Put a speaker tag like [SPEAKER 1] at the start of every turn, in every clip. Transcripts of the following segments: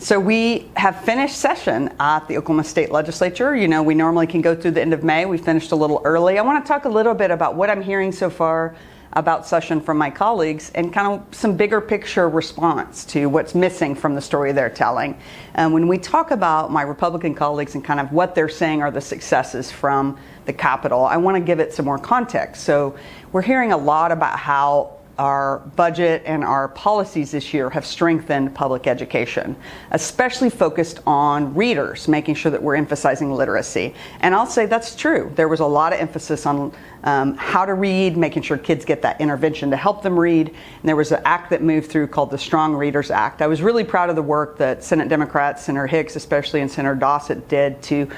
[SPEAKER 1] So we have finished session at the Oklahoma State Legislature. You know, we normally can go through the end of May. We finished a little early. I want to talk a little bit about what I'm hearing so far about session from my colleagues and kind of some bigger picture response to what's missing from the story they're telling. When we talk about my Republican colleagues and kind of what they're saying are the successes from the Capitol, I want to give it some more context. So we're hearing a lot about how our budget and our policies this year have strengthened public education, especially focused on readers, making sure that we're emphasizing literacy. And I'll say that's true. There was a lot of emphasis on how to read, making sure kids get that intervention to help them read. And there was an act that moved through called the Strong Readers Act. I was really proud of the work that Senate Democrats, Senator Hicks especially, and Senator Dossett did to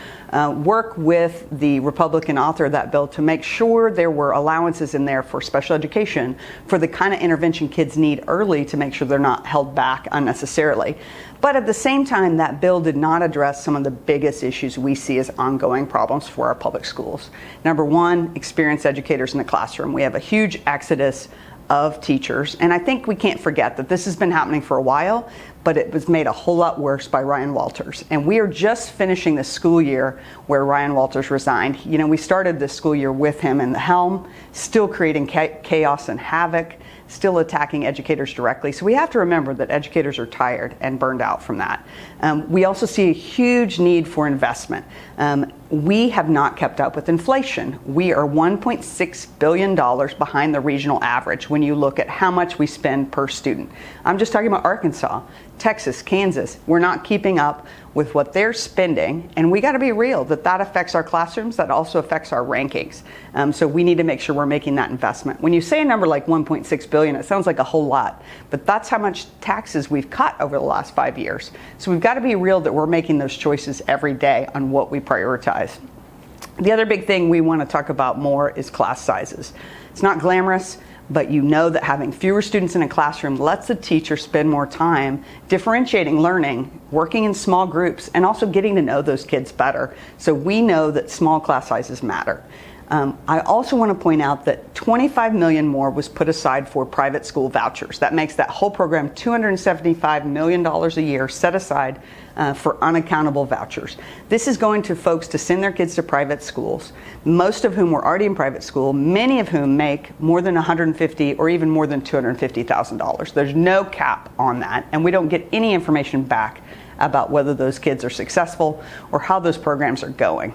[SPEAKER 1] work with the Republican author of that bill to make sure there were allowances in there for special education for the kind of intervention kids need early to make sure they're not held back unnecessarily. But at the same time, that bill did not address some of the biggest issues we see as ongoing problems for our public schools. Number one, experienced educators in the classroom. We have a huge exodus of teachers, and I think we can't forget that this has been happening for a while, but it was made a whole lot worse by Ryan Walters. And we are just finishing the school year where Ryan Walters resigned. You know, we started this school year with him in the helm, still creating chaos and havoc, still attacking educators directly. So we have to remember that educators are tired and burned out from that. We also see a huge need for investment. We have not kept up with inflation. We are $1.6 billion behind the regional average when you look at how much we spend per student. I'm just talking about Arkansas, Texas, Kansas. We're not keeping up with what they're spending, and we got to be real that affects our classrooms, that also affects our rankings. So we need to make sure we're making that investment. When you say a number like 1.6 billion, it sounds like a whole lot, but that's how much taxes we've cut over the last 5 years. So we've got to be real that we're making those choices every day on what we prioritize. The other big thing we want to talk about more is class sizes. It's not glamorous, but you know that having fewer students in a classroom lets the teacher spend more time differentiating learning, working in small groups, and also getting to know those kids better. So we know that small class sizes matter. I also want to point out that $25 million more was put aside for private school vouchers. That makes that whole program $275 million a year set aside for unaccountable vouchers. This is going to folks to send their kids to private schools, most of whom were already in private school, many of whom make more than $150,000 or even more than $250,000. There's no cap on that, and we don't get any information back about whether those kids are successful or how those programs are going.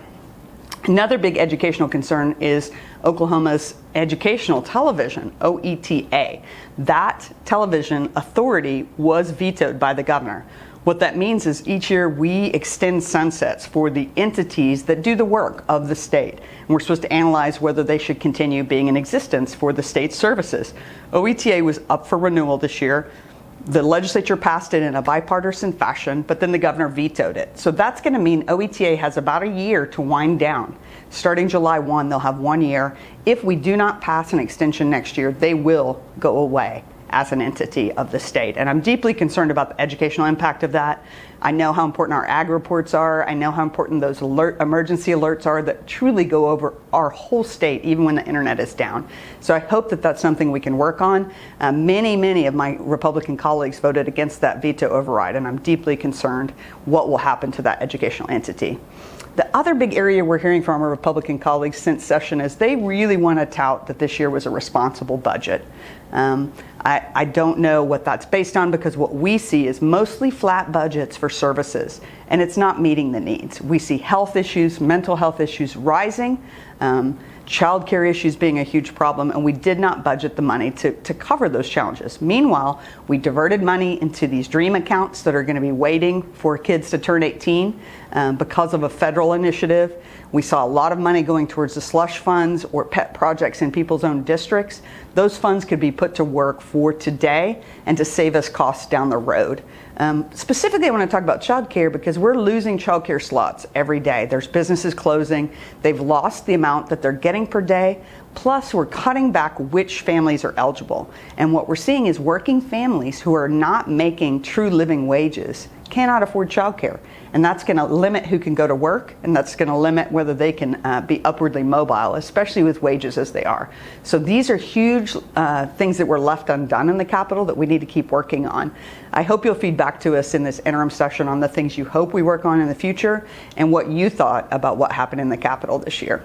[SPEAKER 1] Another big educational concern is Oklahoma's educational television, OETA. That television authority was vetoed by the governor. What that means is each year we extend sunsets for the entities that do the work of the state. And we're supposed to analyze whether they should continue being in existence for the state's services. OETA was up for renewal this year. The legislature passed it in a bipartisan fashion, but then the governor vetoed it. So that's going to mean OETA has about a year to wind down. Starting July 1, they'll have 1 year. If we do not pass an extension next year, they will go away as an entity of the state. And I'm deeply concerned about the educational impact of that. I know how important our ag reports are. I know how important those emergency alerts are that truly go over our whole state, even when the internet is down. So I hope that that's something we can work on. Many of my Republican colleagues voted against that veto override, and I'm deeply concerned what will happen to that educational entity. The other big area we're hearing from our Republican colleagues since session is they really want to tout that this year was a responsible budget. I don't know what that's based on, because what we see is mostly flat budgets for services, and it's not meeting the needs. We see health issues, mental health issues rising, child care issues being a huge problem, and we did not budget the money to cover those challenges. Meanwhile, we diverted money into these DREAM accounts that are going to be waiting for kids to turn 18 because of a federal initiative. We saw a lot of money going towards the slush funds or pet projects in people's own districts. Those funds could be put to work for today and to save us costs down the road. Specifically, I want to talk about childcare because we're losing childcare slots every day. There's businesses closing. They've lost the amount that they're getting per day. Plus, we're cutting back which families are eligible. And what we're seeing is working families who are not making true living wages cannot afford childcare. And that's going to limit who can go to work, and that's going to limit whether they can be upwardly mobile, especially with wages as they are. So these are huge things that were left undone in the Capitol that we need to keep working on. I hope you'll feed back to us in this interim session on the things you hope we work on in the future and what you thought about what happened in the Capitol this year.